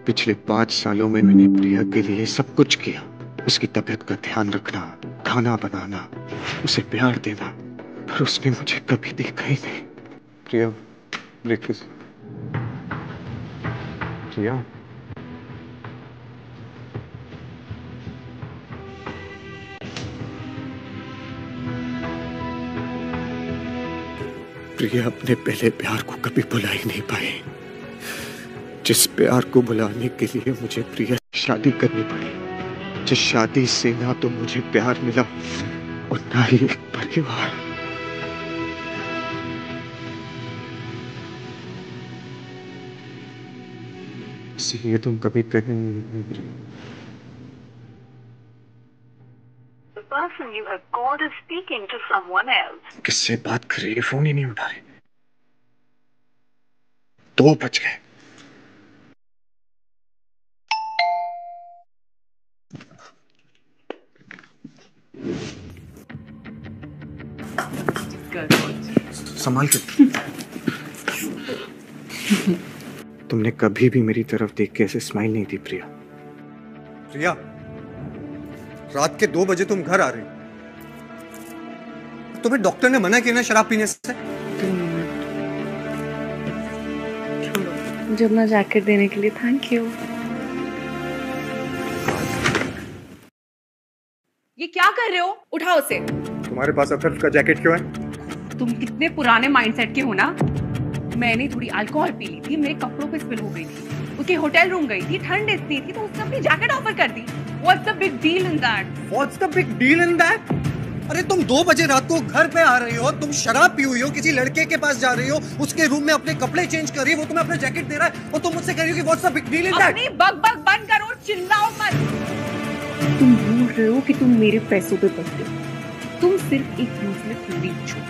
पिछले 5 सालों में मैंने प्रिया के लिए सब कुछ किया। उसकी तबीयत का ध्यान रखना, खाना बनाना, उसे प्यार देना, पर उसने मुझे कभी देखा ही नहीं। प्रिया, ब्रेकफास्ट। प्रिया, प्रिया अपने पहले प्यार को कभी भुला ही नहीं पाई। जिस प्यार को भुलाने के लिए मुझे प्रिया से शादी करनी पड़ी, जिस शादी से ना तो मुझे प्यार मिला और ना ही एक परिवार। ये तुम कभी The person you have called is speaking to someone else. किससे बात कर रही है? फोन ही नहीं उठा रही। 2 बज गए। संभाल के। तुमने कभी भी मेरी तरफ देख के ऐसे स्माइल नहीं दी प्रिया। प्रिया, रात के 2 बजे तुम घर आ रही हो। तुम्हें डॉक्टर ने मना किया ना शराब पीने से। मुझे अपना जैकेट देने के लिए थैंक यू। ये क्या कर रहे हो? उठाओ उसे। तुम्हारे पास अफर का जैकेट क्यों है? तुम कितने पुराने माइंडसेट के हो ना। मैंने थोड़ी अल्कोहल पी ली थी, मेरे कपड़ों पे स्पिल हो गई थी, उसके होटल रूम गई थी, ठंड इतनी थी तो उसने अपनी जैकेट ऑफर कर दी। What's the big deal in that? What's the big deal in that? अरे तुम 2 बजे रात को घर पे आ रही हो, तुम शराब पी हुई हो, किसी लड़के के पास जा रही हो, उसके रूम में अपने कपड़े चेंज कर रही हो, वो तुम्हें अपना जैकेट दे रहा है और तुम मुझसे कह रही हो कि What's the big deal in that? अपनी बक बंद करो, चिल्लाओ मत। तुम भूल रहे हो कि तुम मेरे पैसों पे पलते हो। तुम सिर्फ एक यूजलेस लेडी हो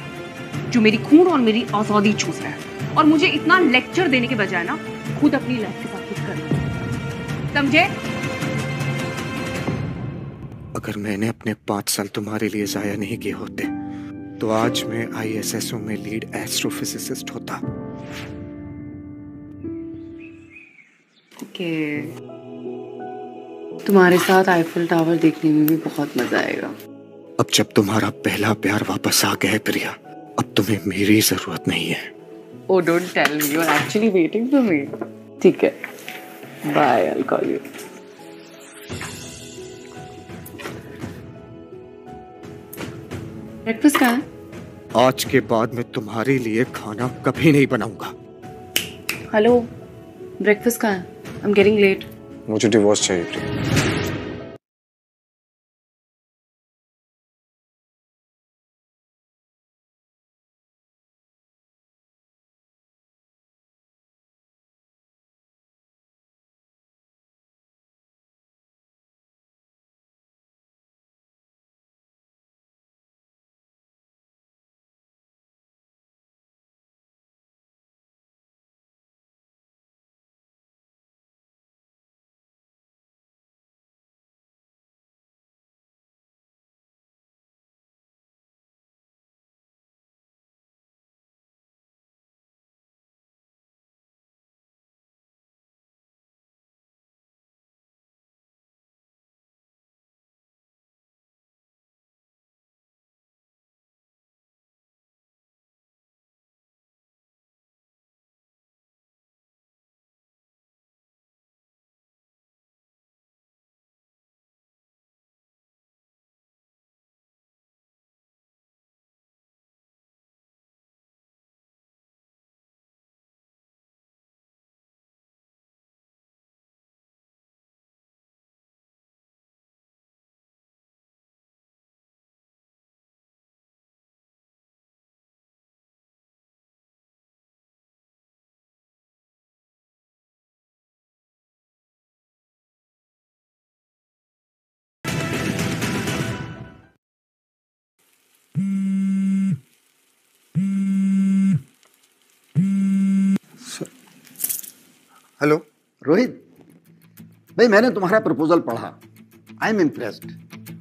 जो मेरी खून और मेरी आजादी चूस रहा है, और मुझे इतना लेक्चर देने के बजाय ना खुद अपनी लाइफ के साथ कुछ करना, समझे? अगर मैंने अपने 5 साल तुम्हारे लिए जाया नहीं किए होते तो आज मैं ISSO में लीड एस्ट्रोफिजिसिस्ट होता। ओके, तुम्हारे साथ आईफिल टावर देखने में भी बहुत मजा आएगा। अब जब तुम्हारा पहला प्यार वापस आ गया है प्रिया, अब तुम्हें मेरी जरूरत नहीं है। Oh, don't tell me you're actually waiting for me. ठीक है, bye, I'll call you. Breakfast कहाँ है? आज के बाद मैं तुम्हारे लिए खाना कभी नहीं बनाऊंगा। हेलो, ब्रेकफास्ट कहाँ है? I'm getting late. मुझे डिवोर्स चाहिए प्रिया। हेलो रोहित भाई, मैंने तुम्हारा प्रपोजल पढ़ा। I am impressed.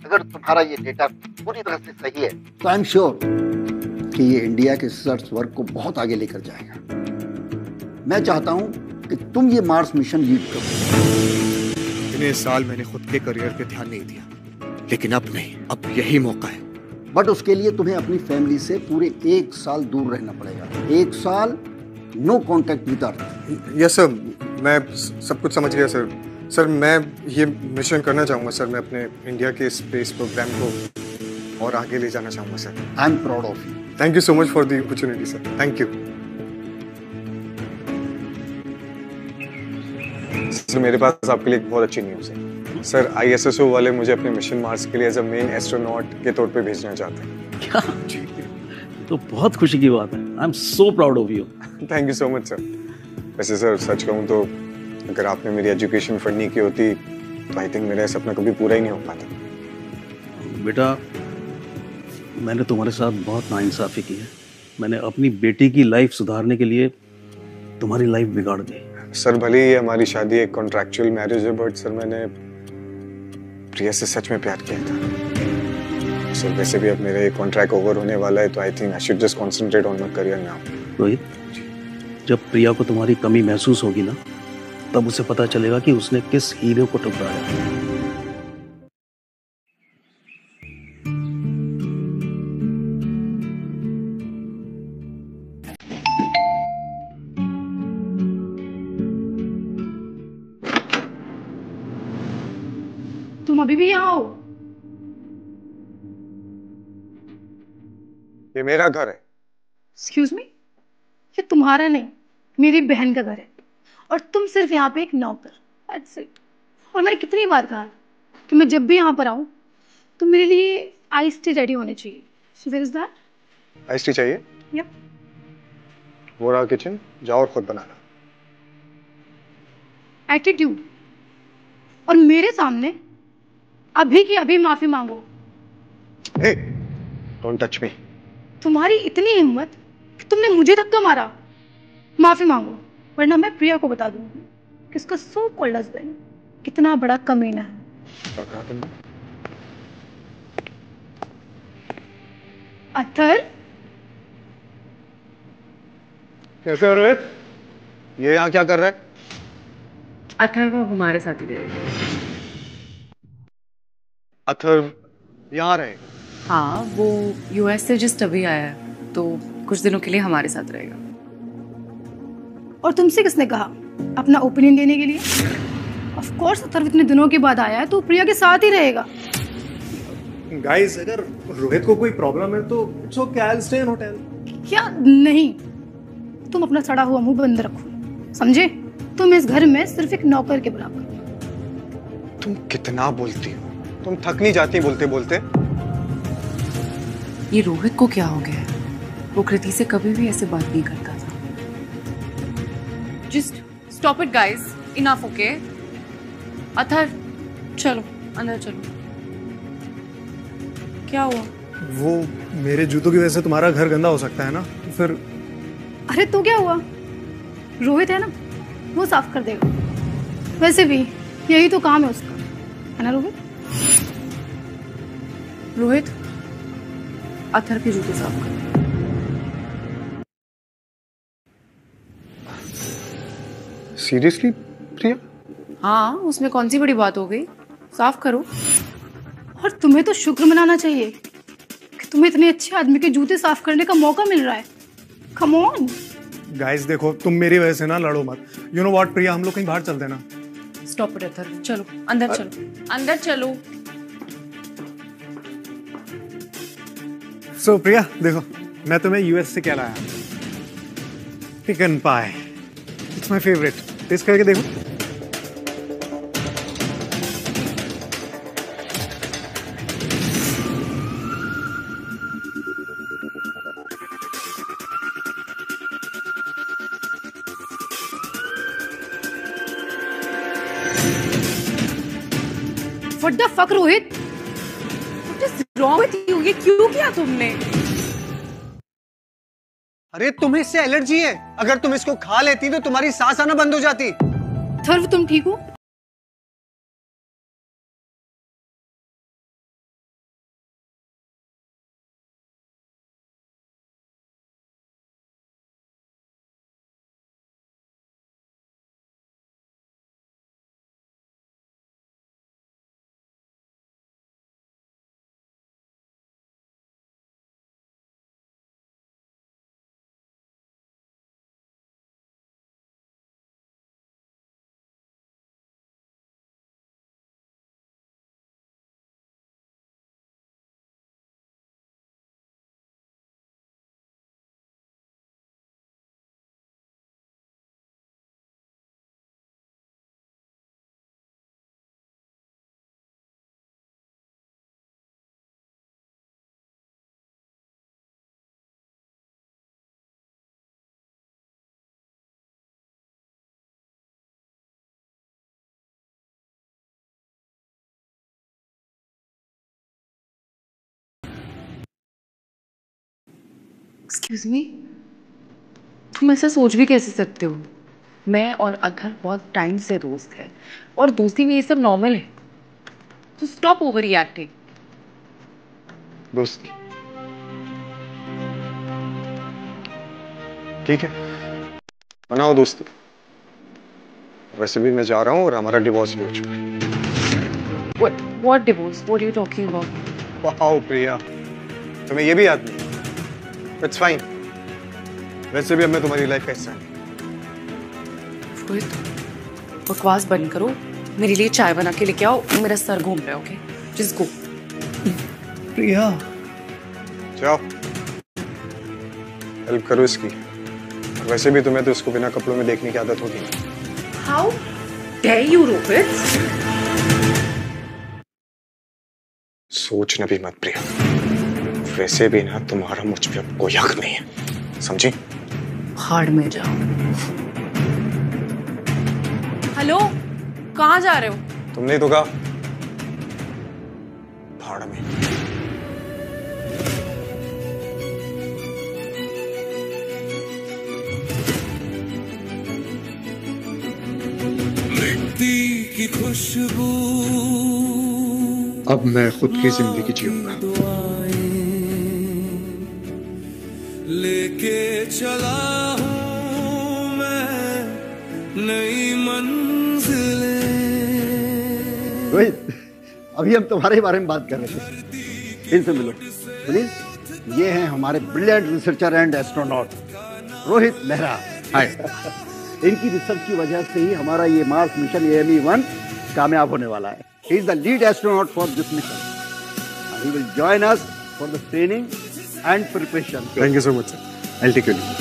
अगर तुम्हारा ये डेटा पूरी तरह से सही है तो आई एम श्योर कि ये इंडिया के रिसर्च वर्क को बहुत आगे लेकर जाएगा। मैं चाहता हूं कि तुम ये मार्स मिशन लीड करो। इतने साल मैंने खुद के करियर पे ध्यान नहीं दिया, लेकिन अब नहीं, अब यही मौका है। बट उसके लिए तुम्हें अपनी फैमिली से पूरे 1 साल दूर रहना पड़ेगा। 1 साल no contact with Earth. Yes sir, मैं सब कुछ समझ गया सर। सर मैं ये मिशन करना चाहूँगा सर, मैं अपने इंडिया के स्पेस प्रोग्राम को और आगे ले जाना चाहूँगा sir. I am proud of you. Thank you so much for the opportunity sir, thank you. Sir मेरे पास आपके लिए एक बहुत अच्छी न्यूज़ है सर। ISSO वाले मुझे अपने मिशन मार्स के लिए एज अ मेन एस्ट्रोनॉट के तौर पे भेजना चाहते हैं। क्या? तो बहुत खुशी की बात है। आई am so proud of you. Thank you so much sir. वैसे सर सच कहूँ तो अगर आपने मेरी एजुकेशन फंड नहीं की होती तो आई थिंक मेरा सपना कभी पूरा ही नहीं हो पाता। बेटा, मैंने तुम्हारे साथ बहुत नाइंसाफी की है। मैंने अपनी बेटी की लाइफ सुधारने के लिए तुम्हारी लाइफ बिगाड़ दी। सर भले ही हमारी शादी एक कॉन्ट्रैक्चुअल मैरिज है, बट सर मैंने प्रिया से सच में प्यार किया था। सर वैसे भी अब मेरा ये कॉन्ट्रैक्ट ओवर होने वाला है, तो I think I should just concentrate on my career now. Rohit, जब प्रिया को तुम्हारी कमी महसूस होगी ना, तब उसे पता चलेगा कि उसने किस हीरो को ठुकराया। तुम अभी भी यहाँ हो? ये मेरा घर है। एक्सक्यूज मी, ये तुम्हारा नहीं, मेरी बहन का घर है और तुम सिर्फ यहाँ पे एक नौकर। That's it. और मैंने कितनी बार कहा कि मैं जब भी यहाँ पर आऊँ तो मेरे लिए आइस टी रेडी होने चाहिए। So where is that? Ice tea चाहिए? Yep. वो रहा किचन, जाओ और खुद बनाना। एटीट्यूड, और मेरे सामने अभी की अभी माफी मांगो। Hey, don't touch me. तुम्हारी इतनी हिम्मत कि तुमने मुझे धक्का मारा। माफी मांगो, वरना मैं प्रिया को बता दूंगी कि उसका सो कॉल्ड हस्बैंड कितना बड़ा कमीना है। अत्तर, कैसे हो रोहित? ये यहाँ क्या कर रहा है? अथर वो हमारे साथ ही रहेगा। अथर्व यहाँ रहे? हाँ, वो US से जस्ट अभी आया है, तो कुछ दिनों के लिए हमारे साथ रहेगा। और तुमसे किसने कहा अपना ओपिनियन देने के लिए? ऑफ कोर्स अथर्व इतने दिनों के बाद आया है तो प्रिया के साथ ही रहेगा। गाइस, अगर रोहित को कोई प्रॉब्लम है तो it's okay, I will stay in hotel. क्या नहीं? तुम अपना सड़ा हुआ मुंह बंद रखो, समझे? तुम इस घर में सिर्फ एक नौकर के बराबर। तुम कितना बोलती हो? तुम थक नहीं जाती बोलते बोलते? ये रोहित को क्या हो गया है? वो कृति से कभी भी ऐसे बात नहीं करता था। Just stop it guys, enough, okay? अथर, चलो अंदर चलो। क्या हुआ? वो मेरे जूतों की वजह से तुम्हारा घर गंदा हो सकता है ना, तो फिर अरे तो क्या हुआ? रोहित है ना, वो साफ कर देगा। वैसे भी यही तो काम है उसका, है ना रोहित? रोहित, अथर के जूते साफ कर। सीरियसली प्रिया? हाँ, उसमें कौन सी बड़ी बात हो गई? साफ करो। और तुम्हें तो शुक्र मनाना चाहिए कि तुम्हें इतने अच्छे आदमी के जूते साफ करने का मौका मिल रहा है। कम ऑन गाइस, देखो तुम मेरी वजह से ना लड़ो मत। यू नो व्हाट प्रिया, हम लोग कहीं बाहर चलते हैं ना। स्टॉप इट अथर, चलो अंदर चलो, अंदर चलो। सो प्रिया, देखो मैं तुम्हें US से क्या लाया। Chicken pie, it's my favourite. Taste करके देखो। What the fuck Rohit, What is wrong with you? ये क्यों किया तुमने? अरे तुम्हें इससे एलर्जी है। अगर तुम इसको खा लेती तो तुम्हारी सांस आना बंद हो जाती। थर्व तुम ठीक हो? एक्सक्यूज मी, तुम ऐसा सोच भी कैसे सकते हो? मैं और अगर बहुत टाइम से दोस्त है और दोस्ती में ये सब नॉर्मल है, तो स्टॉप ओवर रिएक्टिंग। दोस्त ठीक है, बनाओ दोस्त। वैसे भी मैं जा रहा हूँ और हमारा डिवोर्स भी हो चुका है। What divorce? What are you talking about? Wow Priya, तुम्हें ये भी याद नहीं? It's fine. वैसे भी अब मैं तुम्हारी लाइफ का हिस्सा नहीं। रोहित, बकवास बंद करो, मेरे लिए चाय बना के लेके आओ, मेरा सर घूम रहा है। Okay, just go. प्रिया, जाओ हेल्प करो इसकी। और वैसे भी तुम्हें तो इसको बिना कपड़ों में देखने की आदत होगी। How dare you, Rohit? सोचना भी मत प्रिया, वैसे भी ना तुम्हारा मुझ पे अब कोई हक नहीं है, समझी? भाड़ में जाओ। हेलो, कहाँ जा रहे हो? तुमने ही तो कहा भाड़ में। की खुशबू, अब मैं खुद की जिंदगी जीऊंगा। लेके चला हूं मैं नई मंजिलें। रोहित, अभी हम तुम्हारे ही बारे में बात कर रहे थे। इनसे मिलो प्लीज। ये हैं हमारे brilliant researcher and astronaut Rohit Mehra. Hi. इनकी रिसर्च की वजह से ही हमारा ये मार्स मिशन AME-1 कामयाब होने वाला है। He is the lead astronaut for this mission. And he will join us for the training and preparation. Thank you so much, sir. I'll take your leave.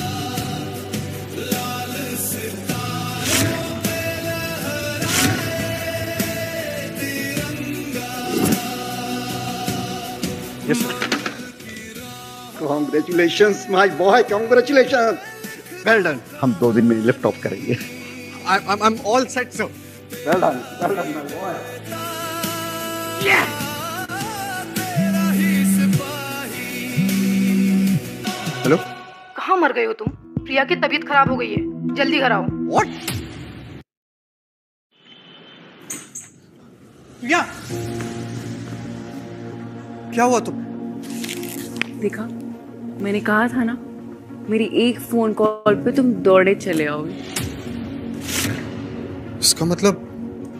Yes, sir. Congratulations, my boy. Congratulations. Well done. हम 2 दिन में lift off करेंगे। I'm all set, sir. Well done. Well done, my boy. Hello, कहाँ मर गए हो तुम? प्रिया की तबीयत खराब हो गई है, जल्दी घर आओ। What? प्रिया, क्या हुआ तुम? देखा, मैंने कहा था ना, मेरी एक फोन कॉल पे तुम दौड़े चले आओगे। इसका मतलब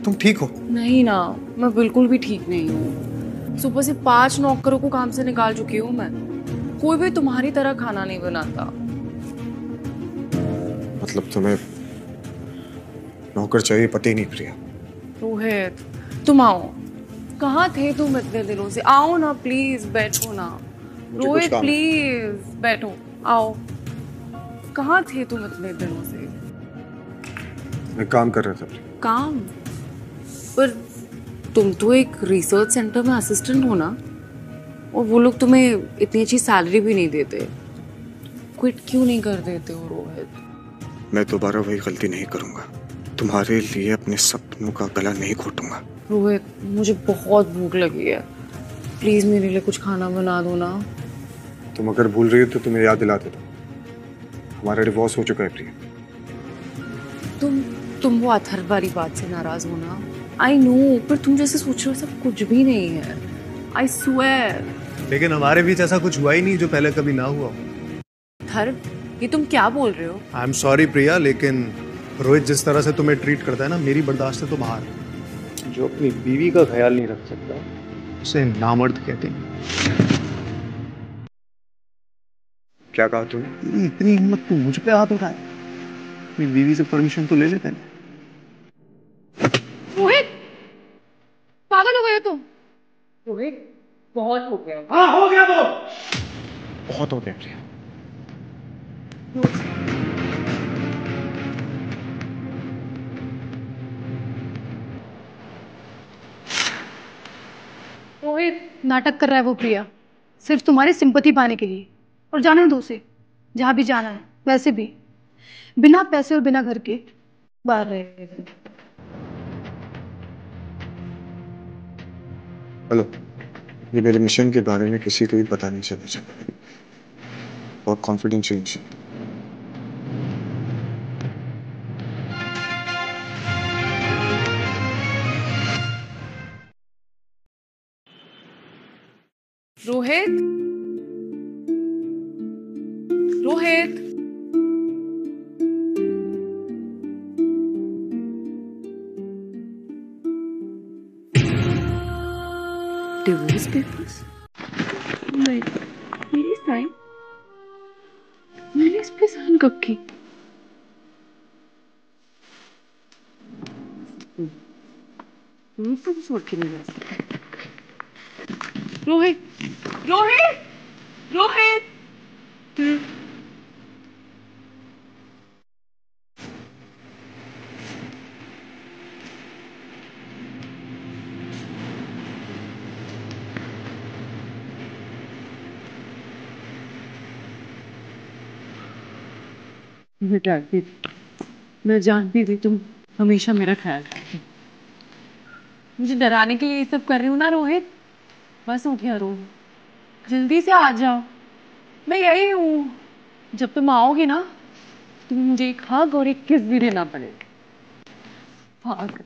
तुम ठीक हो? नहीं ना, मैं बिल्कुल भी ठीक नहीं हूँ। सुबह से 5 नौकरों को काम से निकाल चुकी हूँ मैं। कोई भी तुम्हारी तरह खाना नहीं बनाता। मतलब तुम्हें नौकर चाहिए, पति नहीं प्रिया? रोहित, तुम आओ। कहाँ थे तुम इतने दिनों से? आओ ना प्लीज, बैठो ना। रोहित प्लीज बैठो, आओ। कहाँ थे तुम इतने दिनों से? मैं काम कर रहा था। काम? पर तुम तो एक रिसर्च सेंटर में असिस्टेंट हो ना, और वो लोग तुम्हें इतनी अच्छी सैलरी भी नहीं देते। क्विट क्यों नहीं कर देते हो रोहित? मैं दोबारा वही गलती नहीं करूंगा। तुम्हारे लिए अपने सपनों का गला नहीं घोटूंगा। रोहित, मुझे बहुत भूख लगी है, प्लीज मेरे लिए कुछ खाना बना दो ना। तुम अगर भूल रही हो तो तुम्हें याद दिला देता हूं, हमारा डिवोर्स हो चुका है प्रिया। तुम वो अथर्व वाली बात से नाराज हो ना? आई नो, पर तुम जैसे सोच रहे हो सब कुछ भी नहीं है। I swear. लेकिन हमारे बीच ऐसा कुछ हुआ ही नहीं जो पहले कभी ना हुआ। अथर्व, ये तुम क्या बोल रहे हो? आई एम सॉरी प्रिया, लेकिन रोहित जिस तरह से तुम्हें ट्रीट करता है ना, मेरी बर्दाश्त से तो बाहर। जो अपनी बीवी का ख्याल नहीं रख सकता उसे नामर्द कहते हैं। क्या कहा तूने? इतनी हिम्मत तू मुझ पे हाथ उठाए? अपनी बीवी से परमिशन तो ले लेते हैं। रोहित, पागल हो गए हो तुम? रोहित, बहुत हो गया। हाँ, हो गया वो। बहुत हो गया प्रिया। रोहित, नाटक कर रहा है वो प्रिया, सिर्फ तुम्हारी सिंपैथी पाने के लिए। और जाने दो उसे, जहां भी जाना है। वैसे भी बिना पैसे और बिना घर के बाहर रहे। हेलो, ये मेरे मिशन के बारे में किसी को भी पता नहीं चलना चाहिए। बहुत कॉन्फिडेंशियल है। Rohit, Rohit, divorce papers? नहीं, मेरी साइन, मैंने इस पे साइन कब की? तुम छोड़ के नहीं जा सकते। रोहित, रोहित, रोहित। मैं जानती थी तुम हमेशा मेरा ख्याल रखती। मुझे डराने के लिए ये सब कर रही हूँ ना रोहित? बस उठ गया रो, जल्दी से आ जाओ, मैं यही हूँ। जब तुम आओगी ना, तुम मुझे एक हग और एक किस भी देना पड़ेगा। भाग।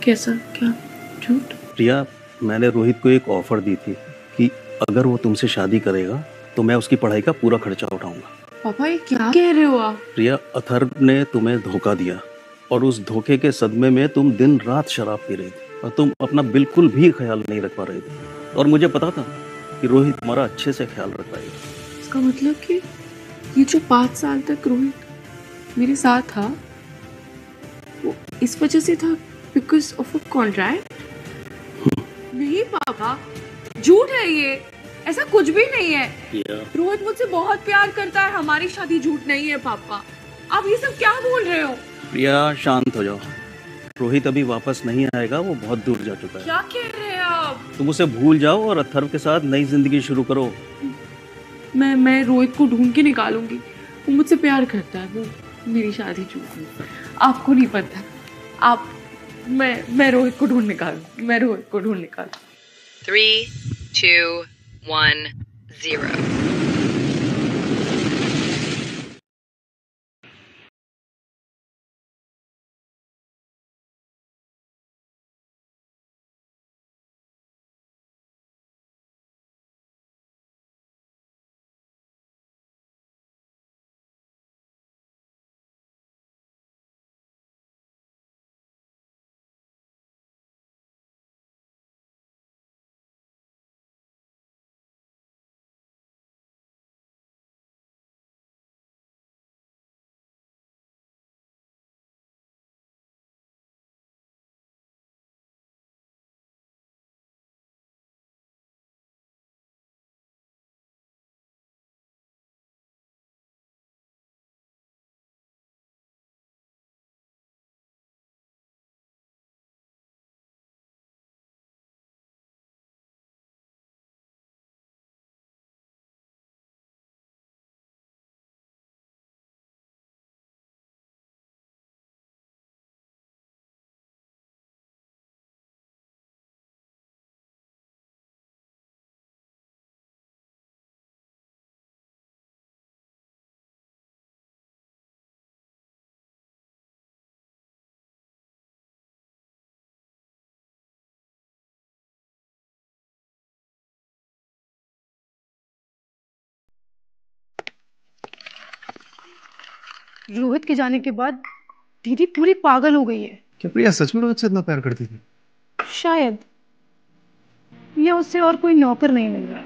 कैसा? क्या झूठ? प्रिया, मैंने रोहित को एक ऑफर दी थी कि अगर वो तुमसे शादी करेगा तो मैं उसकी पढ़ाई का पूरा खर्चा उठाऊंगा। पापा ये क्या कह रहे हो आप? प्रिया, अथर्व ने तुम्हें धोखा दिया और उस धोखे के सदमे में तुम दिन रात शराब पी रही थी और तुम अपना बिल्कुल भी ख्याल नहीं रख पा रही थी। और मुझे पता था कि रोहित तुम्हारा अच्छे से ख्याल रख पाएगा। इसका मतलब कि ये जो 5 साल तक रोहित मेरे साथ था, वो इस वजह से था, बिकॉज ऑफ अ कॉन्ट्रैक्ट? नहीं पापा, झूठ है ये, ऐसा कुछ भी नहीं है। रोहित मुझसे बहुत प्यार करता है, हमारी शादी झूठ नहीं है पापा। आप ये सब क्या बोल रहे हो? प्रिया, शांत हो जाओ। रोहित अभी वापस नहीं आएगा, वो बहुत दूर जा चुका है। क्या कह रहे हैं आप? तुम उसे भूल जाओ और अथर्व के साथ नई जिंदगी शुरू करो। मैं रोहित को ढूंढ के निकालूंगी। वो मुझसे प्यार करता है, वो मेरी शादी झूठ नहीं। आपको नहीं पता। आप मैं रोहित को ढूंढ निकालूंगी, मैं रोहित को ढूंढ निकालूंगी। 3, 2, 1, 0 रोहित के जाने के बाद दीदी पूरी पागल हो गई है। क्या प्रिया सच में रोहित से इतना प्यार करती थी? शायद, या उससे और कोई नौकर नहीं मिल रहा।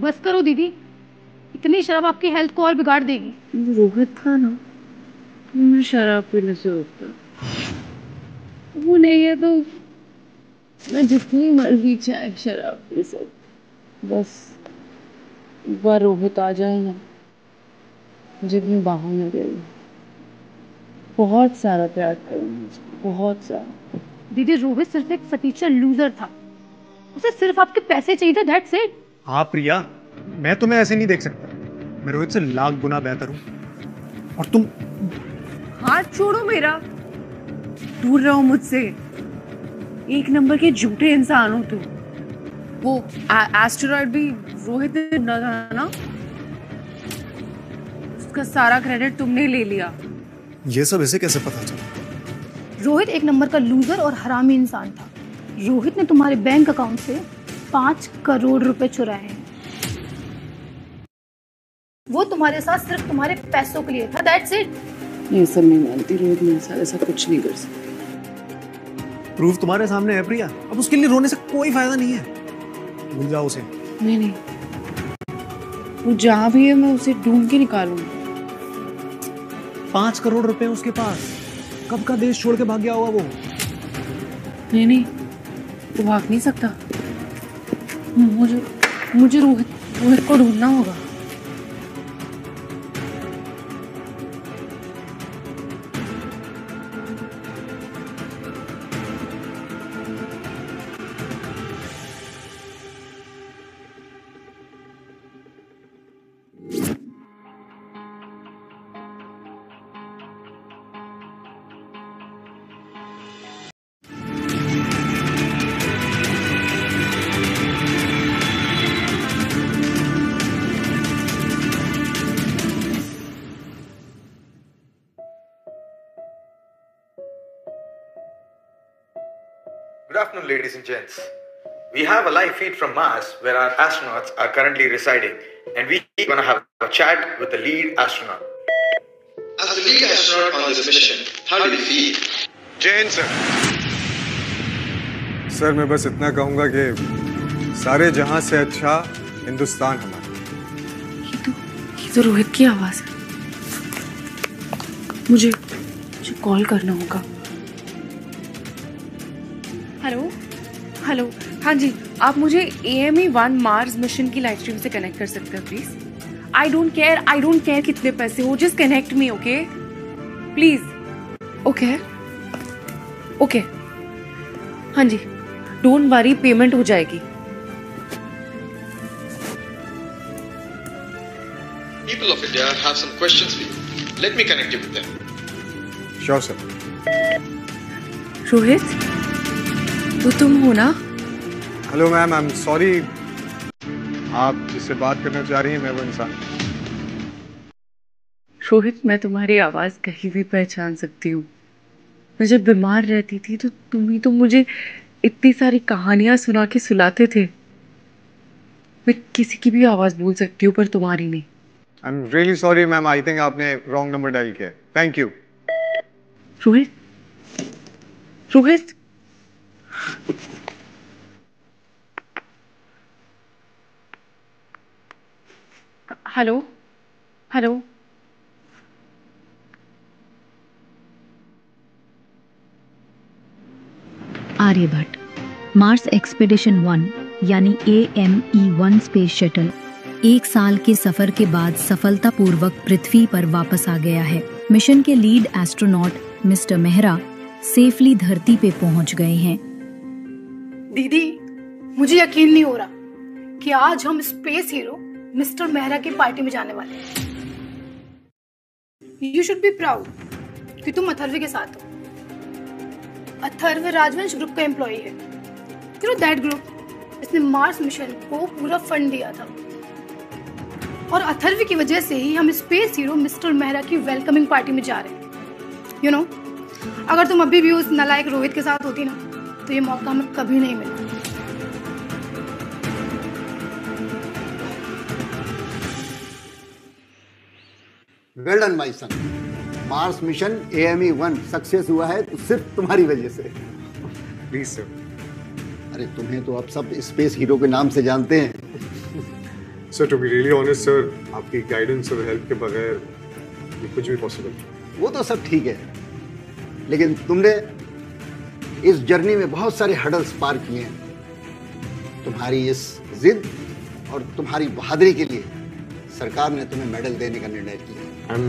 बस करो दीदी, इतनी शराब आपकी हेल्थ को और बिगाड़ देगी। रोहित था ना, मैं शराब पीने से रोकता, वो नहीं है तो मैं जितनी मर्जी चाहे शराब पी सकती। बस एक बार रोहित आ जाए ना, मुझे भी बाहर न गई। बहुत सारा प्यार करूँगी, बहुत सारा। दीदी रोहित सिर्फ एक फटीचर लूजर था, उसे सिर्फ आपके पैसे चाहिए थे, दैट्स इट। हाँ प्रिया, मैं तुम्हें ऐसे नहीं देख सकता। मैं रोहित से लाख गुना बेहतर हूँ। और तुम हाथ छोड़ो मेरा, दूर रहो मुझसे। एक नंबर के झूठे इंसान हो तुम। वो एस्टेरॉयड भी रोहित ने ढूंढा था ना, उसका सारा क्रेडिट तुमने ले लिया। ये सब इसे कैसे पता चला? रोहित एक नंबर का लूजर और हरामी इंसान था। रोहित ने तुम्हारे बैंक अकाउंट से 5 करोड़ रुपए चुराए हैं। वो तुम्हारे साथ सिर्फ तुम्हारे पैसों के लिए था, दैट्स इट। ये सब नहीं मानती, रोहित मेरे साथ ऐसा कुछ नहीं कर सकता। प्रूफ तुम्हारे सामने है प्रिया, अब उसके लिए रोने से कोई फायदा नहीं है। भूल जाओ उसे। नहीं, वो जहाँ भी है मैं उसे ढूंढ के निकालूंगी। 5 करोड़ रुपए उसके पास, कब का देश छोड़ के भाग गया होगा वो। नहीं, वो भाग नहीं सकता। मुझे रोहित को ढूंढना होगा। Good afternoon, ladies and gents. We have a live feed from Mars where our astronauts are currently residing, and we're going to have a chat with the lead astronaut. As the lead astronaut on this mission, how do you feel? Jain sir. Sir मैं बस इतना कहूंगा कि सारे जहां से अच्छा हिंदुस्तान हमारा। ये तो रोहित की आवाज है। मुझे कॉल करना होगा। हेलो, हाँ जी, आप मुझे AME-1 मार्स मिशन की लाइव स्ट्रीम से कनेक्ट कर सकते हैं प्लीज। आई डोंट केयर कितने पैसे हो, just connect me, okay please. Okay, हाँ जी, डोंट वरी, पेमेंट हो जाएगी। People of India have some questions for you. Let me connect you with them. Sure, sir. Rohit, वो तुम हो ना? Hello ma'am, I am sorry. आप जिससे बात करना चाह रही हैं मैं वो इंसान। रोहित, मैं तुम्हारी आवाज कहीं भी पहचान सकती हूँ। मैं जब बीमार रहती थी तो तुम ही तो मुझे इतनी सारी कहानियां सुना के सुलाते थे। मैं किसी की भी आवाज भूल सकती हूँ पर तुम्हारी नहीं। I am really sorry ma'am, I think आपने रॉन्ग नंबर डायल किया। Thank you. Rohit, hello. Aryabhatta Mars expedition 1 यानी AME-1 स्पेस शटल 1 साल के सफर के बाद सफलतापूर्वक पृथ्वी पर वापस आ गया है। मिशन के lead astronaut mister Mehra safely धरती पे पहुंच गए हैं। दीदी, मुझे यकीन नहीं हो रहा कि आज हम स्पेस हीरो मिस्टर मेहरा की पार्टी में जाने वाले हैं। यू शुड बी प्राउड कि तुम अथर्व के साथ हो। अथर्व राजवंश ग्रुप का एम्प्लॉई है। यू नो दैट ग्रुप, इसने मार्स मिशन को पूरा फंड दिया था और अथर्व की वजह से ही हम स्पेस हीरो मिस्टर मेहरा की वेलकमिंग पार्टी में जा रहे हैं। यू नो, अगर तुम अभी भी उस नालायक रोहित के साथ होती ना तो ये मौका हमें कभी नहीं मिला। Well done my son. Mars mission AME-1 success हुआ है तो सिर्फ तुम्हारी वजह से। Please sir. अरे तुम्हें तो अब सब स्पेस हीरो के नाम से जानते हैं। Sir to be really honest sir, आपकी गाइडेंस और हेल्प के बगैर ये कुछ भी पॉसिबल। वो तो सब ठीक है, लेकिन तुमने इस जर्नी में बहुत सारे हर्डल्स पार किए हैं। तुम्हारी इस जिद और तुम्हारी बहादुरी के लिए सरकार ने तुम्हें मेडल देने का निर्णय किया। I am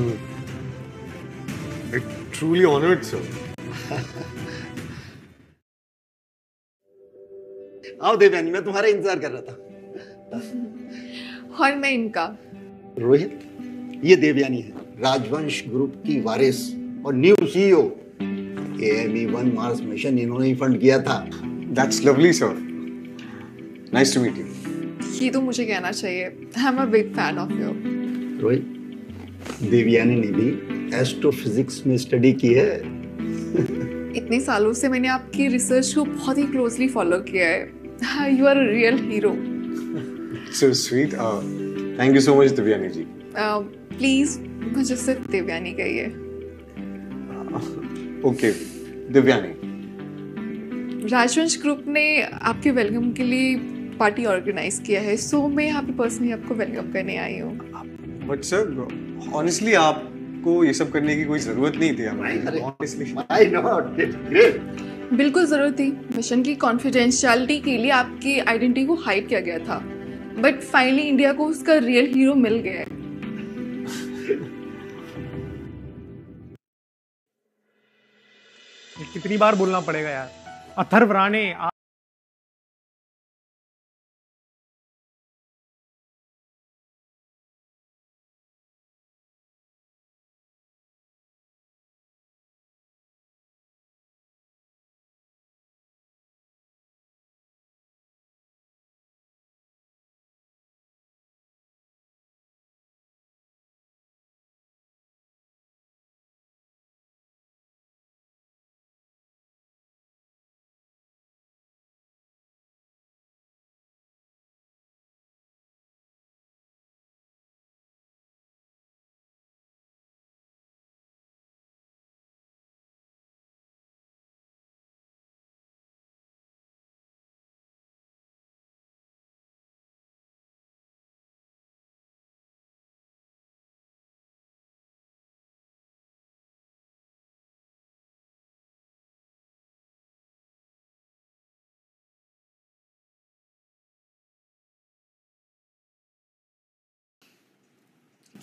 truly honoured sir. आओ देवयानी, मैं तुम्हारा इंतजार कर रहा था। और मैं इनका। रोहित, ये देवयानी है, राजवंश ग्रुप की वारिस और new CEO। AME-1 Mars mission इन्होंने ही फंड किया था। That's lovely sir, nice to meet you. ये तो मुझे कहना चाहिए, I am a big fan of you. Rohit, Devyani ने भी एस्ट्रोफिजिक्स में स्टडी की है। इतने सालों से मैंने आपकी रिसर्च को बहुत ही क्लोजली फॉलो किया है। You are a real hero. So sweet. Thank you so much, Devyani ji. Please, मुझे सिर्फ देवयानी कहिए। Okay, Devyani. राजवंश ग्रुप ने आपके वेलकम के लिए पार्टी ऑर्गेनाइज किया है, सो मैं यहाँ पे पर्सनली आपको वेलकम करने आई हूँ। But sir, honestly आपको ये सब करने की कोई जरूरत नहीं थी हमें। Honestly. Why not? Great. बिल्कुल जरूरत थी। मिशन की कॉन्फिडेंशियलिटी के लिए आपकी आइडेंटिटी को हाइड किया गया था, बट फाइनली इंडिया को उसका रियल हीरो मिल गया है। कितनी बार बोलना पड़ेगा यार, अथर्व राणे।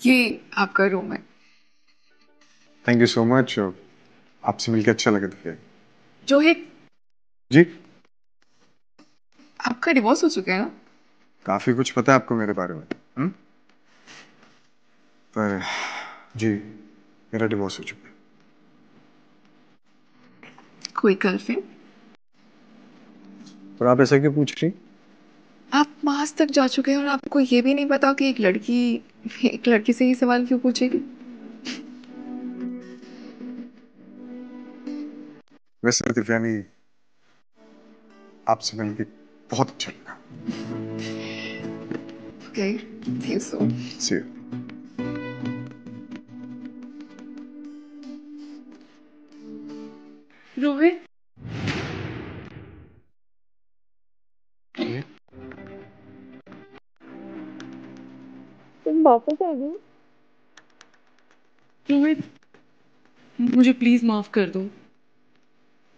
ये आपका रूम है। Thank you so much. आपसे मिलकर अच्छा लगा था। रोहित जी, आपका डिवोर्स हो चुका है ना? काफी कुछ पता है आपको मेरे बारे में। पर जी, मेरा डिवोर्स हो चुका है। कोई गर्लफ्रेंड? पर आप ऐसा क्यों पूछ रही? आप मार्स तक जा चुके हैं और आपको ये भी नहीं पता कि एक लड़की से ही सवाल क्यों पूछेगी? वैसे दिव्यानी, आपसे मिलकर बहुत अच्छा लगा। Okay, thank you so much. See you. Rohit, तुम वापस आ गए? रोहित, मुझे प्लीज माफ कर दो।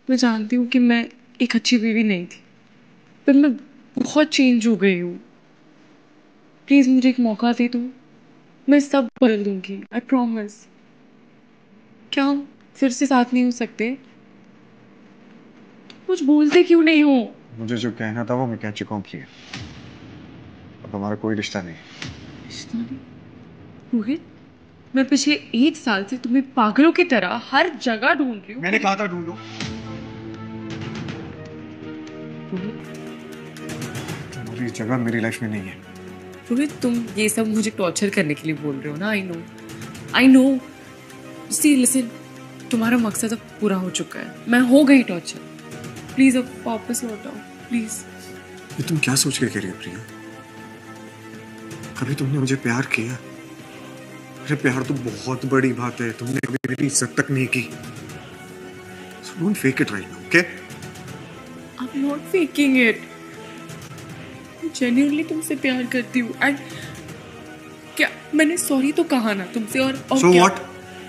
मैं जानती हूँ कि मैं एक अच्छी बीवी नहीं थी, पर मैं बहुत चेंज हो गई हूँ। प्लीज मुझे एक मौका दे दो, मैं सब बदल दूंगी, आई प्रॉमिस। क्या हम फिर से साथ नहीं हो सकते? तुम कुछ बोलते क्यों नहीं हो? मुझे जो कहना था वो मैं कह चुका हूँ। अब हमारा कोई रिश्ता नहीं। रिश्ता नहीं? रोहित, मैं पिछले 1 साल से तुम्हें पागलों की तरह हर जगह ढूंढ रही हूँ। मैंने कहा था ढूंढो। तुम्हारी जगह मेरी लाइफ में नहीं है। रोहित, तुम ये सब मुझे टॉर्चर करने के लिए बोल रहे हो ना? I know. सी लिसन, तुम्हारा मकसद अब पूरा हो चुका है। मैं हो गई टॉर्चर। प्लीज अब वापस लौट आओ, प्लीज। ये तुम क्या सोच के कह रही हो प्रिया? कभी तुमने मुझे प्यार किया? अरे प्यार तो बहुत बड़ी बात है, तुमने कभी मेरी इज्जत तक नहीं की। So don't fake it right now, okay? I'm not faking it. मैं genuinely तुमसे प्यार करती हूँ। एंड क्या मैंने सॉरी तो कहा ना तुमसे, और So क्या, what?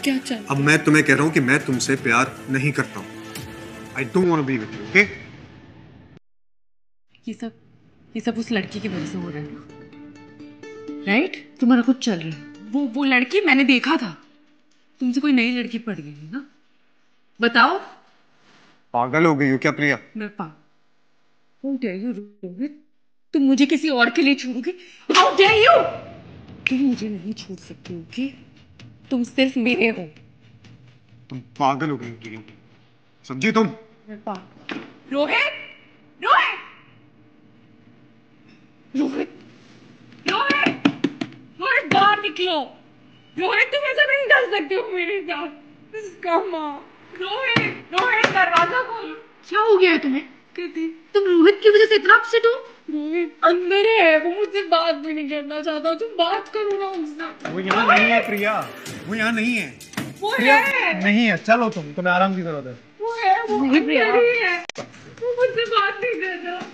क्या चाहिए? अब मैं तुम्हें कह रहा हूँ कि मैं तुमसे प्यार नहीं करता हूँ। I don't want to be with you, okay? ये सब उस लड़की की वजह से हो रहा है ना, राइट? तुम्हारा कुछ चल रहा है। वो लड़की मैंने देखा था, तुमसे कोई नई लड़की पड़ गई है ना? बताओ। पागल हो गई हो क्या प्रिया? मैं How dare you, रोहित? तुम मुझे किसी और के लिए छोड़ोगे? How dare you? तुम मुझे नहीं छोड़ सकते हो, okay? तुम सिर्फ मेरे हो। तुम पागल हो गई प्रिया, समझी तुम? मैं पागल। रोहित! रोहित! रोहित! रोहित! रोहित बाहर निकलो! रोहित तुम ऐसा नहीं कर सकते हो मेरे साथ। Come on! रोहित! रोहित दरवाजा खोलो। क्या हो गया है तुम्हें? कहती तुम रोहित की वजह से इतना अपसेट हो? रोहित अंदर है, वो मुझसे बात भी नहीं करना चाहता। तुम बात करो ना उससे। वो यहाँ नहीं है प्रिया, वो यहाँ नहीं है। वो प्रिया है। नहीं है, चलो तुम्हें आराम की जरूरत है। वो है, वो अंदर ही है। वो मुझसे बात नहीं करता।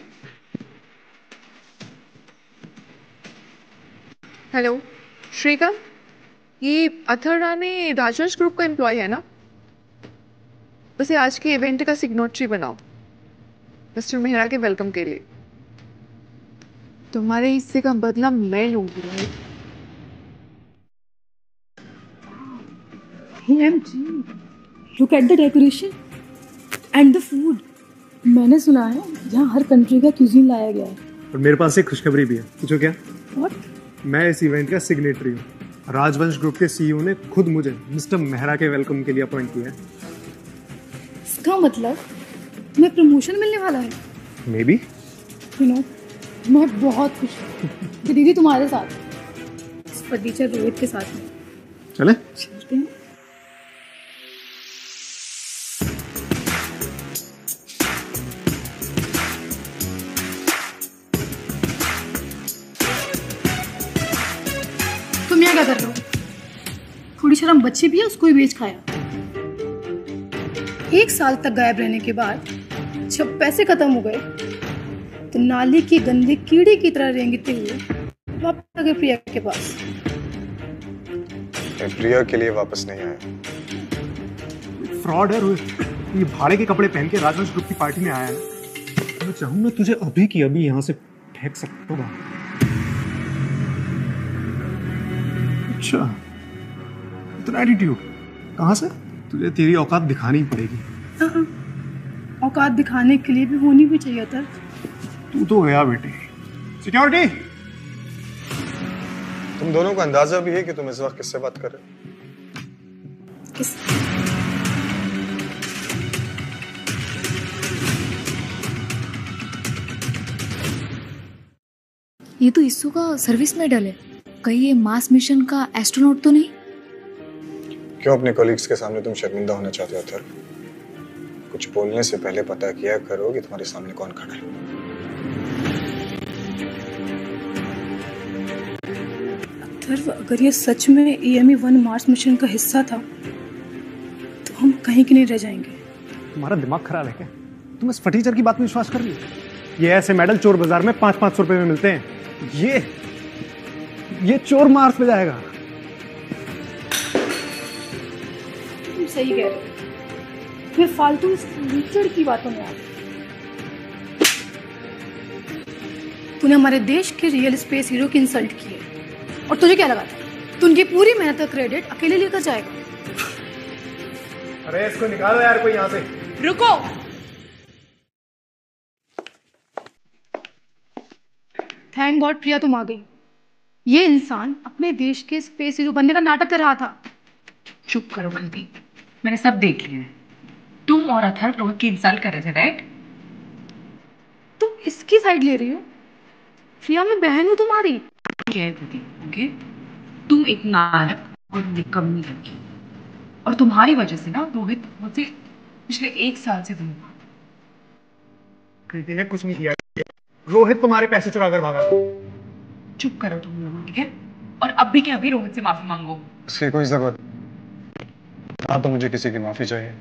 हेलो श्रीकांत, ये अथर राणे राजवंश ग्रुप का एम्प्लॉय है ना? उसे आज के इवेंट का सिग्नेटरी बनाओ मिस्टर मेहरा के वेलकम के लिए। तुम्हारे हिस्से का बदला मैं लूंगी। OMG, look at the decoration and the food. मैंने सुना है यहाँ हर कंट्री का क्यूजीन लाया गया है। और मेरे पास एक खुशखबरी भी है, पूछो क्या? What? मैं इस इवेंट का सिग्नेटरी हूँ। राजवंश ग्रुप के CEO ने खुद मुझे मिस्टर मेहरा के वेलकम के लिए अपॉइंट किया है। इसका मतलब तुम्हें प्रमोशन मिलने वाला है? May be. You know, मैं बहुत खुश हूँ कि दीदी तुम्हारे साथ इस फर्नीचर रोहित के साथ में। चले? चलते हैं। तुम यहाँ क्या कर रहे हो? थोड़ी शर्म बच्ची भी है, उसको ही बेच खाया। 1 साल तक गायब रहने के बाद जब पैसे खत्म हो गए तो नाली की गंदी कीड़ी की तरह रेंगते हुए वापस आ गए प्रिया के पास। मैं प्रिया के लिए वापस नहीं आया। फ्रॉड है रोहित, ये भाड़े के कपड़े पहन के राजवंश ग्रुप की पार्टी में आया है। मैं चाहूँ ना तुझे अभी की अभी यहाँ से फेंक सकता हूँ। अच्छा, इतना एटीट्यूड कहाँ से? तुझे तेरी औकात दिखानी पड़ेगी। औकात दिखाने के लिए भी होनी भी चाहिए था। तू तो गया बेटे। सिक्योरिटी! तुम दोनों को अंदाजा भी है कि तुम इस वक्त किससे बात कर रहे हो? किस? ये तो इसरो का सर्विस मेडल है। कहीं ये मार्स मिशन का एस्ट्रोनॉट तो नहीं? क्यों अपने कॉलीग्स के सामने तुम शर्मिंदा होना चाहते हो अथर? कुछ बोलने से पहले पता किया करो कि तुम्हारे सामने कौन खड़ा है। अथर्व, अगर ये सच में EME-1 मार्स मिशन का हिस्सा था तो हम कहीं के नहीं रह जाएंगे। तुम्हारा दिमाग खराब है क्या? तुम इस फटीचर की बात में विश्वास कर रही हो? ये ऐसे मेडल चोर बाजार में 500-500 रुपए में मिलते हैं। ये चोर मार्स पे जाएगा। तुम सही कह रहे हो। मैं फालतू इस फर्नीचर की बातों में आ गई। तूने हमारे देश के रियल स्पेस हीरो की इंसल्ट की है और तुझे क्या लगा था तू उनकी पूरी मेहनत का क्रेडिट अकेले लेकर जाएगा? अरे इसको निकालो यार कोई यहाँ से। रुको। थैंक गॉड प्रिया तुम आ गई। ये इंसान अपने देश के स्पेस हीरो बनने का नाटक कर रहा था। चुप करो बंटी, मैंने सब देख लिया है। तुम और अथर्व रोहित की इंसल्ट कर रहे थे, राइट? तुम इसकी साइड ले रही हो? प्रिया मैं बहन हूँ तुम्हारी। ओके, तुम एक नाटक और निकम्मी लड़की, और तुम्हारी वजह से ना रोहित मुझसे पिछले 1 साल से दूर। कृति ने कुछ नहीं किया। रोहित तुम्हारे पैसे चुरा कर भागा। चुप करो तुम लोग, ठीक है? और अभी के अभी रोहित से माफी मांगो। उसकी कोई जरूरत ना तो मुझे किसी की माफी चाहिए,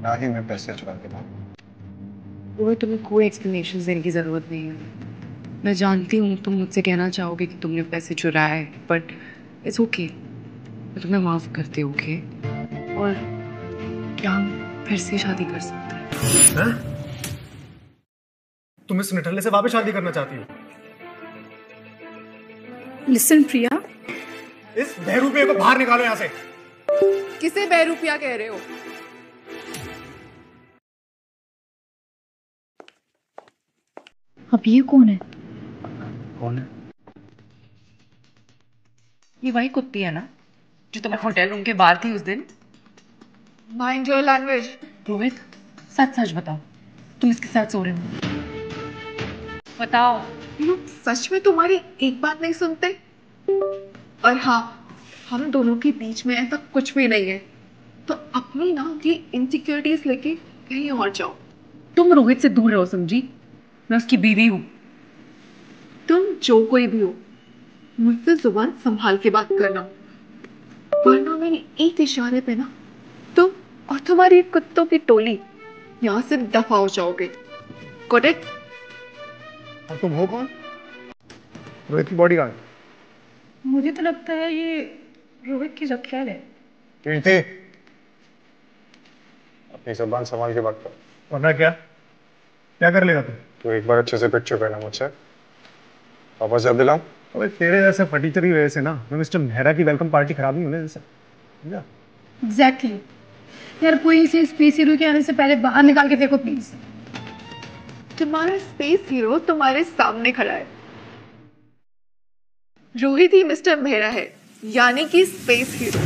ना ही मैं पैसे चुरा के मांगू। वो तुम्हें कोई एक्सप्लेनेशन देने की जरूरत नहीं है। मैं जानती हूँ तुम मुझसे कहना चाहोगे कि तुमने पैसे चुराए, बट इट्स ओके, मैं तुम्हें माफ करती हूँ, ओके? और क्या हम फिर से शादी कर सकते हैं? तुम इस निठल्ले से वापस शादी करना चाहती हो? लिसन प्रिया, इस बहरूपिये को बाहर निकालो यहाँ से। किसे बहरूपिया कह रहे हो? अब ये कौन है? कौन है? ये वही कुत्ती है ना जो तुम्हें होटल रूम के बाहर थी उस दिन? Mind your language. रोहित, सच सच बताओ, तुम इसके साथ सो रहे हो? बताओ। सच में तुम्हारी एक बात नहीं सुनते? और हाँ, हम दोनों के बीच में ऐसा कुछ भी नहीं है, तो अपनी ना ये इनसिक्योरिटीज लेके कहीं और जाओ। तुम रोहित से दूर रहो, समझी? मैं उसकी बीवी हूँ। तुम जो कोई भी हो, मुझसे जुबान संभाल के बात करना, वरना मेरे एक इशारे पे ना तुम और तुम्हारी कुत्तों की टोली यहाँ से दफा हो जाओगे। Got it? और तुम हो कौन? रोहित की बॉडीगार्ड? मुझे तो लगता है ये रोहित की रखैल है। कीर्ति, अपनी जुबान संभाल के बात कर। वरना क्या कर लेगा तुम? तू एक बार अच्छे से पिट चुका है ना मुझसे, वापस याद दिलाऊं? अबे तेरे जैसे फटीचर की वजह से ना मैं मिस्टर मेहरा की वेलकम पार्टी खराब नहीं होने जैसे, समझा? एग्जैक्टली। यार कोई इसे स्पेस हीरो के आने से पहले बाहर निकाल के देखो प्लीज। तुम्हारा स्पेस हीरो तुम्हारे सामने खड़ा है। रोहित ही मिस्टर मेहरा है, यानी कि स्पेस हीरो।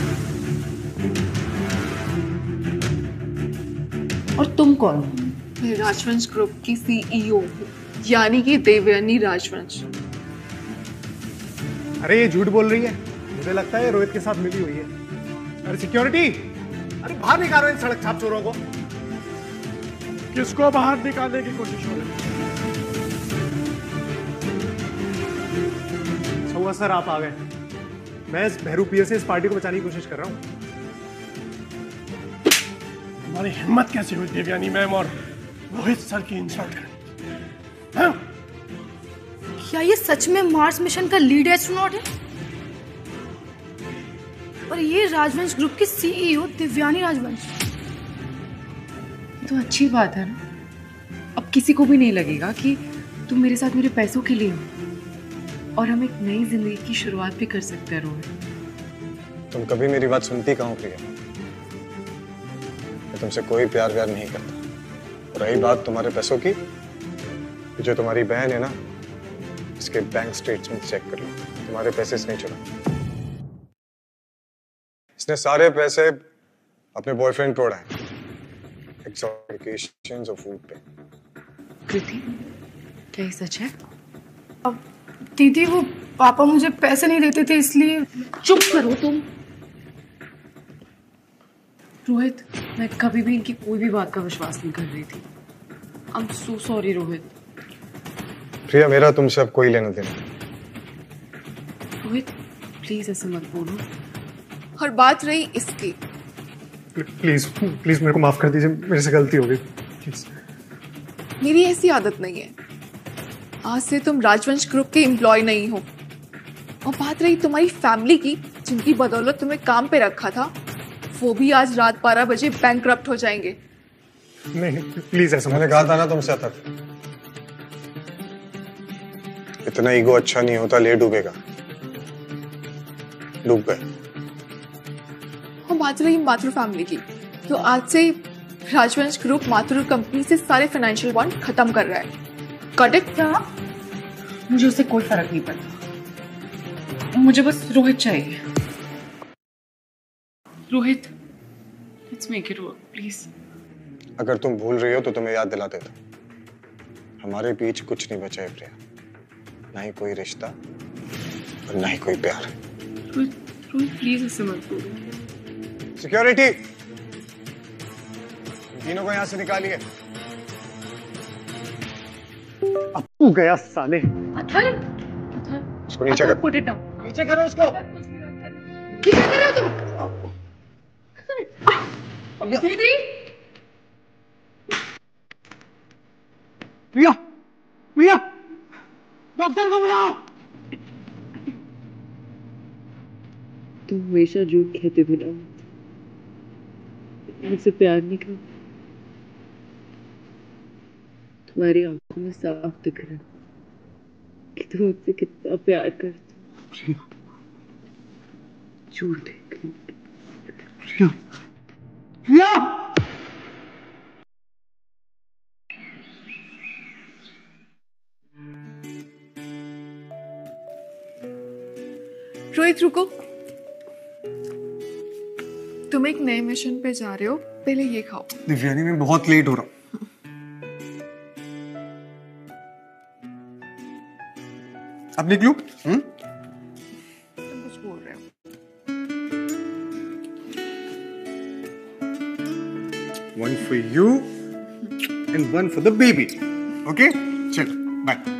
और तुम कौन हो? मैं राजवंश ग्रुप की सीईओ, यानी कि देवयानी राजवंश। अरे ये झूठ बोल रही है, मुझे लगता है ये रोहित के साथ मिली हुई है। अरे सिक्योरिटी, अरे बाहर निकालो इन सड़क छाप चोरों को। किसको बाहर निकालने की कोशिश हो रही है? सहुआ सर, आप आ गए। मैं इस बहरूपिये से इस पार्टी को बचाने की कोशिश कर रहा हूँ। हमारी हिम्मत कैसे हुई देवयानी मैम और रोहित सर की इंसल्ट करने? क्या ये सच में मार्स मिशन का लीड एस्ट्रोनॉट है? और ये राजवंश ग्रुप की सीईओ देवयानी राजवंश। तो अच्छी बात है ना, अब किसी को भी नहीं लगेगा कि तुम मेरे साथ मेरे पैसों के लिए हो, और हम एक नई जिंदगी की शुरुआत भी कर सकते हैं। रोहित, तुम कभी मेरी बात सुनती कहाँ हो प्रिया? मैं तुमसे कोई प्यार नहीं करता। रही बात तुम्हारे पैसों की, जो तुम्हारी बहन है ना, इसके बैंक स्टेटमेंट चेक कर लो, तुम्हारे पैसे इसने चुरा। इसने सारे पैसे अपने बॉयफ्रेंड को उड़ाए, एक्सॉटिकेशंस और फूड पे। कृति, क्या ये सच है? अब दीदी, वो पापा मुझे पैसे नहीं देते थे इसलिए। चुप करो तुम। रोहित, मैं कभी भी इनकी कोई भी बात का विश्वास नहीं कर रही थी। I am so sorry Rohit. Priya, मेरा तुमसे अब कोई लेना देना। रोहित, प्लीज ऐसे मत बोलो। और बात रही इसकी, प्लीज प्लीज मेरे को माफ कर दीजिए, मेरे से गलती हो गई प्लीज। मेरी ऐसी आदत नहीं है। आज से तुम राजवंश ग्रुप के एम्प्लॉय नहीं हो। और बात रही तुम्हारी फैमिली की, जिनकी बदौलत तुम्हें काम पे रखा था, वो भी आज रात 12 बजे बैंकरप्ट हो जाएंगे। नहीं प्लीज ऐसा। मैंने कहा था ना तुमसे तक, इतना ईगो अच्छा नहीं होता, ले डूबेगा। डूब गए। और बात रही माथुर फैमिली की, तो आज से राजवंश ग्रुप माथुर कंपनी से सारे फाइनेंशियल बॉन्ड खत्म कर रहा है। Got it? क्या? मुझे उससे कोई फर्क नहीं पड़ता, मुझे बस रोहित चाहिए। Rohit, let's make it work please. अगर तुम भूल रही हो तो तुम्हें याद दिला देता। हमारे बीच कुछ नहीं बचा है प्रिया, ना ही कोई रिश्ता और ना ही कोई प्यार। रोहित प्लीज ऐसे मत बोलो। सिक्योरिटी, तीनों को यहाँ से निकालिए। अब तू गया साले। अथर, उसको नीचे कर। Put it down. नीचे करो उसको। ये क्या कर रहे हो तुम? दीदी प्रिया, प्रिया, डॉक्टर को बुलाओ। तुम हमेशा झूठ कहते थे ना, मुझसे प्यार नहीं कर। तुम्हारी आंखों में साफ दिख रहा है कि तुम मुझसे कितना प्यार करते हो। झूठ देख। प्रिया, प्रिया। रोहित रुको, तुम एक नए मिशन पे जा रहे हो, पहले ये खाओ। दिव्यानी, मैं बहुत लेट हो रहा हूँ। अब निकलूं? तुम कुछ बोल रहे हो? One for you and one for the baby. Okay? चल, bye.